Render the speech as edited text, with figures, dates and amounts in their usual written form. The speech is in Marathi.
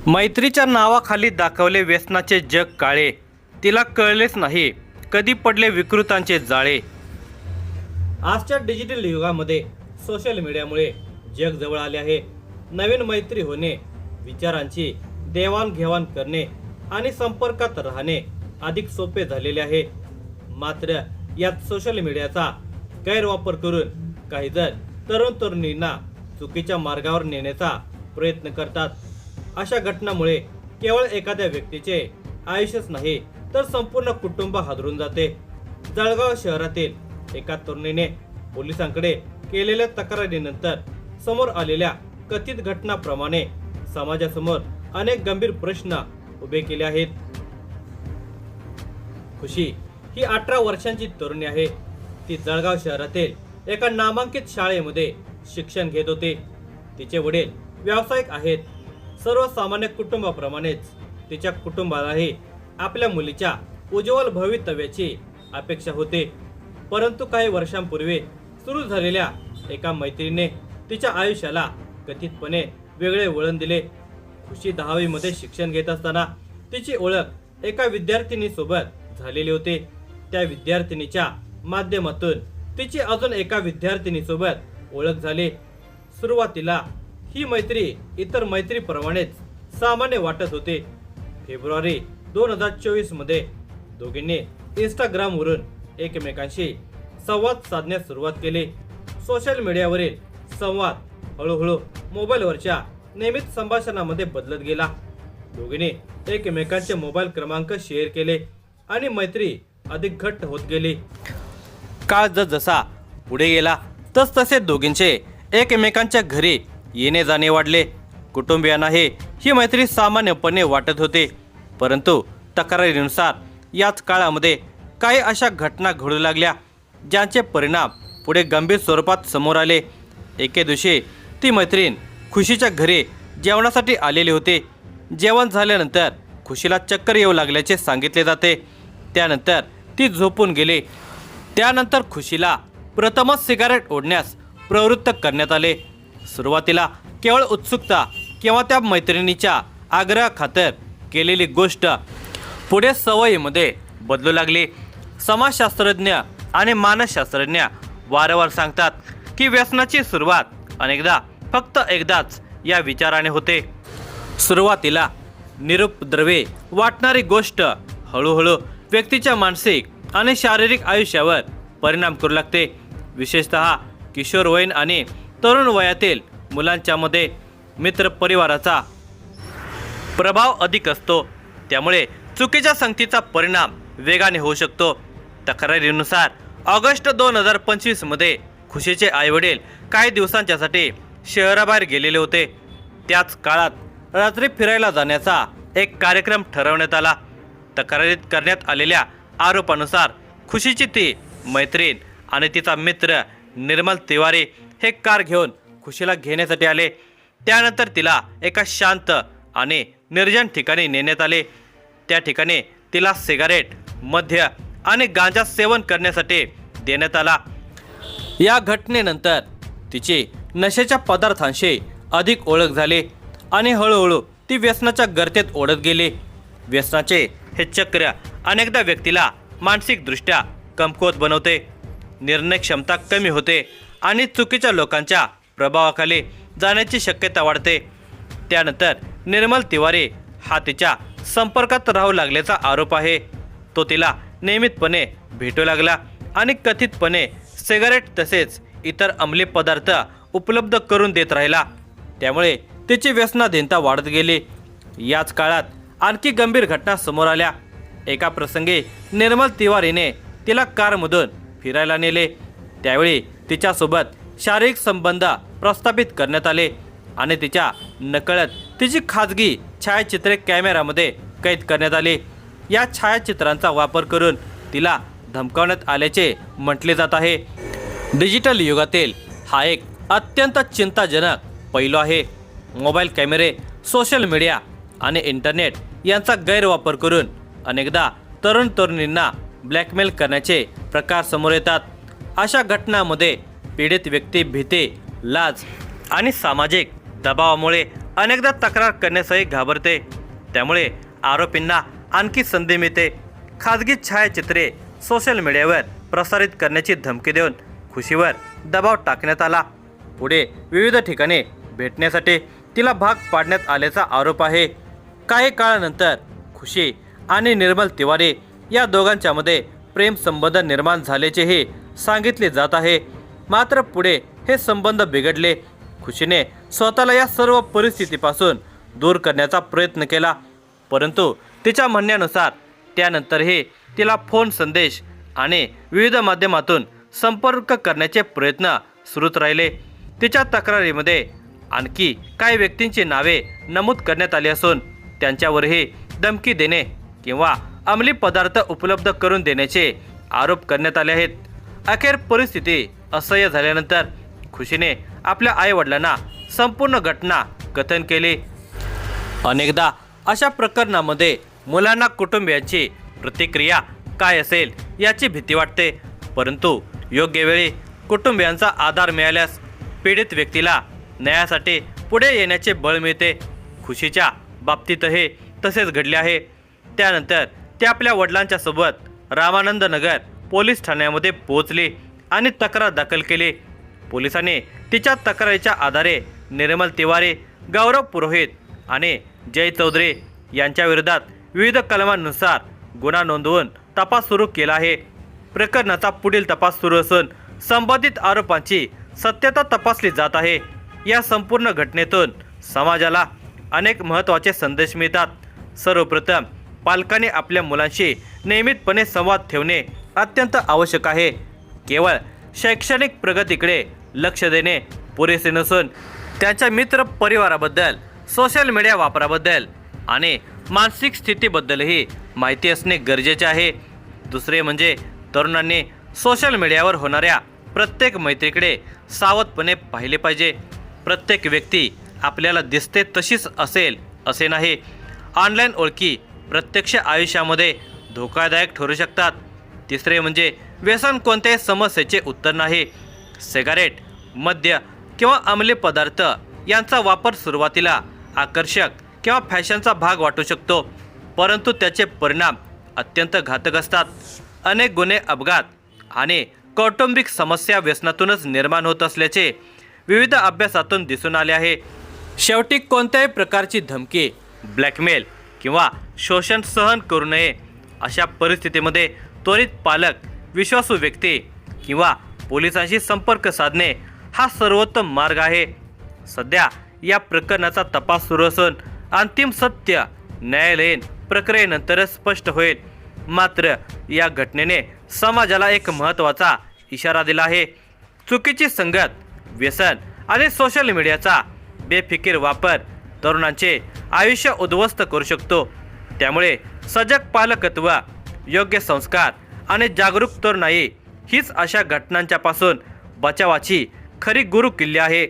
मैत्रीच्या नावाखाली दाखवले व्यसनाचे जग काळे, तिला कळलेच नाही कधी पडले विकृतांचे जाळे। आजच्या डिजिटल युगामध्ये सोशल मीडियामुळे जग जवळ आले आहे। नवीन मैत्री होणे, विचारांची देवाणघेवाण करणे आणि संपर्कात राहणे अधिक सोपे झालेले आहे। मात्र यात सोशल मीडियाचा गैरवापर करून काही जण तरुण तरुणींना चुकीच्या मार्गावर नेण्याचा प्रयत्न करतात। अशा घटनांमुळे केवळ एखाद्या व्यक्तीचे आयुष्यच नाही तर संपूर्ण कुटुंब हादरून जाते। जळगाव शहरातील एका तरुणीने पोलिसांकडे केलेल्या तक्रारीनंतर समोर आलेल्या कथित घटनाप्रमाणे समाजासमोर अनेक गंभीर प्रश्न उभे केले आहेत। खुशी ही 18 वर्षांची तरुणी आहे। ती जळगाव शहरातील एका नामांकित शाळेमध्ये शिक्षण घेत होते। तिचे वडील व्यावसायिक आहेत। सर्वसामान्य कुटुंबाप्रमाणेच तिच्या कुटुंबालाही आपल्या मुलीच्या उज्ज्वल भवितव्याची अपेक्षा होते। परंतु काही वर्षांपूर्वी सुरू झालेल्या एका मैत्रीने तिच्या आयुष्याला कथितपणे वेगळे वळण दिले। खुशी 10वी मध्ये शिक्षण घेत असताना तिची ओळख एका विद्यार्थिनीसोबत झालेली होती। त्या विद्यार्थिनीच्या माध्यमातून तिची अजून एका विद्यार्थिनीसोबत ओळख झाली। सुरुवातीला ही मैत्री इतर मैत्रीप्रमाणेच सामान्य वाटत होते। फेब्रुवारी 2024 मध्ये दोघींनी इंस्टाग्रामवरून एकमेकांशी संवाद साधण्यास सुरुवात केली। सोशल मीडियावरील संवाद हळूहळू मोबाईलवरच्या नियमित संभाषणामध्ये बदलत गेला। दोघींनी एकमेकांचे मोबाईल क्रमांक शेअर केले आणि मैत्री अधिक घट्ट होत गेली। काळ जसा पुढे गेला तसतसे दोघींचे एकमेकांच्या घरी येणे जाणे वाढले। कुटुंबियांनाही ही मैत्री सामान्यपणे वाटत होते। परंतु तक्रारीनुसार याच काळामध्ये काही अशा घटना घडू लागल्या ज्यांचे परिणाम पुढे गंभीर स्वरूपात समोर आले। एके दिवशी ती मैत्रीण खुशीच्या घरी जेवणासाठी आलेली होते। जेवण झाल्यानंतर खुशीला चक्कर येऊ लागल्याचे सांगितले जाते। त्यानंतर ती झोपून गेली। त्यानंतर खुशीला प्रथमच सिगारेट ओढण्यास प्रवृत्त करण्यात आले। सुरुवातीला केवळ उत्सुकता किंवा त्या मैत्रिणीच्या आग्रहाखातर केलेली गोष्ट पुढे सवयीमध्ये बदलू लागली। समाजशास्त्रज्ञ आणि मानसशास्त्रज्ञ वारंवार सांगतात की व्यसनाची सुरुवात अनेकदा फक्त एकदाच या विचाराने होते। सुरुवातीला निरुपद्रवी वाटणारी गोष्ट हळूहळू व्यक्तीच्या मानसिक आणि शारीरिक आयुष्यावर परिणाम करू लागते। विशेषतः किशोरवयीन आणि तरुण वयातील मुलांच्या मध्ये मित्र परिवाराचा प्रभाव अधिक असतो। त्यामुळे चुकीच्या संगतीचा परिणाम वेगाने होऊ शकतो। तक्रारीनुसार ऑगस्ट 2025 मध्ये खुशीचे आईवडील काही दिवसांच्यासाठी शहराबाहेर गेलेले होते। त्याच काळात रात्री फिरायला जाण्याचा एक कार्यक्रम ठरवण्यात आला। तक्रारीत करण्यात आलेल्या आरोपानुसार खुशीची ती मैत्रीण आणि तिचा मित्र निर्मल तिवारी हे कार घेऊन खुशीला घेण्यासाठी आले। त्यानंतर तिला एका शांत आणि निर्जन ठिकाणी नेण्यात आले। त्या ठिकाणी तिला सिगारेट, मद्य आणि गांजा सेवन करण्यासाठी देण्यात आला। या घटनेनंतर तिची नशेच्या पदार्थांशी अधिक ओळख झाली आणि हळूहळू ती व्यसनाच्या गर्तेत ओढत गेली। व्यसनाचे हे चक्र अनेकदा व्यक्तीला मानसिकदृष्ट्या कमकुवत बनवते, निर्णय क्षमता कमी होते आणि चुकीच्या लोकांच्या प्रभावाखाली जाण्याची शक्यता वाढते। त्यानंतर निर्मल तिवारी हा तिच्या संपर्कात राहू लागल्याचा आरोप आहे। तो तिला नियमितपणे भेटू लागला आणि कथितपणे सिगारेट तसेच इतर अंमली पदार्थ उपलब्ध करून देत राहिला। त्यामुळे तिची व्यसनाधीनता वाढत गेली। याच काळात आणखी गंभीर घटना समोर आल्या। एका प्रसंगी निर्मल तिवारीने तिला कारमधून फिरायला नेले। त्यावेळी तिच्यासोबत शारीरिक संबंध प्रस्थापित करण्यात आले आणि तिच्या नकळत तिची खाजगी छायाचित्रे कॅमेऱ्यामध्ये कैद करण्यात आली। या छायाचित्रांचा वापर करून तिला धमकावण्यात आल्याचे म्हटले जात आहे। डिजिटल युगातील हा एक अत्यंत चिंताजनक पैलू आहे। मोबाईल कॅमेरे, सोशल मीडिया आणि इंटरनेट यांचा गैरवापर करून अनेकदा तरुण तरुणींना ब्लॅकमेल करण्याचे प्रकार समोर येतात। अशा घटनांमध्ये पीडित व्यक्ती भीती, लाज आणि सामाजिक दबावामुळे अनेकदा तक्रार करण्यासही घाबरते। त्यामुळे आरोपींना आणखी संधी मिळते। खाजगी छायाचित्रे सोशल मीडियावर प्रसारित करण्याची धमकी देऊन खुशीवर दबाव टाकण्यात आला। पुढे विविध ठिकाणी भेटण्यासाठी तिला भाग पाडण्यात आल्याचा आरोप आहे। काही काळानंतर खुशी आणि निर्मल तिवारी या दोघांच्यामध्ये प्रेम संबंध निर्माण झाल्याचेही सांगितले जात आहे। मात्र पुढे हे संबंध बिघडले। खुशीने स्वतःला या सर्व परिस्थितीपासून दूर करण्याचा प्रयत्न केला, परंतु तिच्या म्हणण्यानुसार त्यानंतरही तिला फोन संदेश आणि विविध माध्यमातून संपर्क करण्याचे प्रयत्न सुरूच राहिले। तिच्या तक्रारीमध्ये आणखी काही व्यक्तींची नावे नमूद करण्यात आली असून त्यांच्यावरही धमकी देणे किंवा अंमली पदार्थ उपलब्ध करून देण्याचे आरोप करण्यात आले आहेत। अखेर परिस्थिती असह्य झाल्यानंतर खुशीने आपल्या आईवडिलांना संपूर्ण घटना कथन केली। अनेकदा अशा प्रकरणामध्ये मुलांना कुटुंबियांची प्रतिक्रिया काय असेल याची भीती वाटते, परंतु योग्य वेळी कुटुंबियांचा आधार मिळाल्यास पीडित व्यक्तीला न्यायासाठी पुढे येण्याचे बळ मिळते। खुशीच्या बाबतीतही तसेच घडले आहे। त्यानंतर ते आपल्या वडिलांच्या सोबत रामानंद नगर पोलीस ठाण्यामध्ये पोहोचली आणि तक्रार दाखल केली। पोलिसांनी तिच्या तक्रारीच्या आधारे निर्मल तिवारी, गौरव पुरोहित आणि जय चौधरी यांच्या विरोधात विविध कलमांनुसार गुन्हा नोंदवून तपास सुरू केला आहे। प्रकरणाचा पुढील तपास सुरू असून संबंधित आरोपांची सत्यता तपासली जात आहे। या संपूर्ण घटनेतून समाजाला अनेक महत्त्वाचे संदेश मिळतात। सर्वप्रथम पालकांनी आपल्या मुलांशी नियमितपणे संवाद ठेवणे अत्यंत आवश्यक आहे। केवळ शैक्षणिक प्रगतीकडे लक्ष देणे पुरेसे नसून त्यांच्या मित्र परिवाराबद्दल, सोशल मीडिया वापराबद्दल आणि मानसिक स्थितीबद्दलही माहिती असणे गरजेचे आहे। दुसरे म्हणजे तरुणांनी सोशल मीडियावर होणाऱ्या प्रत्येक मैत्रीकडे सावधपणे पाहिले पाहिजे। प्रत्येक व्यक्ती आपल्याला दिसते तशीच असेल असे नाही। ऑनलाईन ओळखी प्रत्यक्ष आयुष्यामध्ये धोकादायक ठरू शकतात। तिसरे म्हणजे व्यसन कोणत्याही समस्येचे उत्तर नाही। सिगारेट, मद्य किंवा अंमली पदार्थ यांचा वापर सुरुवातीला आकर्षक किंवा फॅशनचा भाग वाटू शकतो, परंतु त्याचे परिणाम अत्यंत घातक असतात। अनेक गुन्हे, अपघात आणि कौटुंबिक समस्या व्यसनातूनच निर्माण होत असल्याचे विविध अभ्यासातून दिसून आले आहे। शेवटी कोणत्याही प्रकारची धमकी, ब्लॅकमेल किंवा शोषण सहन करू नये। अशा परिस्थितीमध्ये त्वरित पालक, विश्वासू व्यक्ती किंवा पोलिसांशी संपर्क साधणे हा सर्वोत्तम मार्ग आहे। सध्या या प्रकरणाचा तपास सुरू असून अंतिम सत्य न्यायालयीन प्रक्रियेनंतरच स्पष्ट होईल। मात्र या घटनेने समाजाला एक महत्त्वाचा इशारा दिला आहे। चुकीची संगत, व्यसन आणि सोशल मीडियाचा बेफिकीर वापर तरुणांचे आयुष्य उद्ध्वस्त करू शकतो। त्यामुळे सजग पालकत्व, योग्य संस्कार आणि जागरूक तरुणाई हीच अशा घटनांच्यापासून बचावाची खरी गुरुकिल्ली आहे।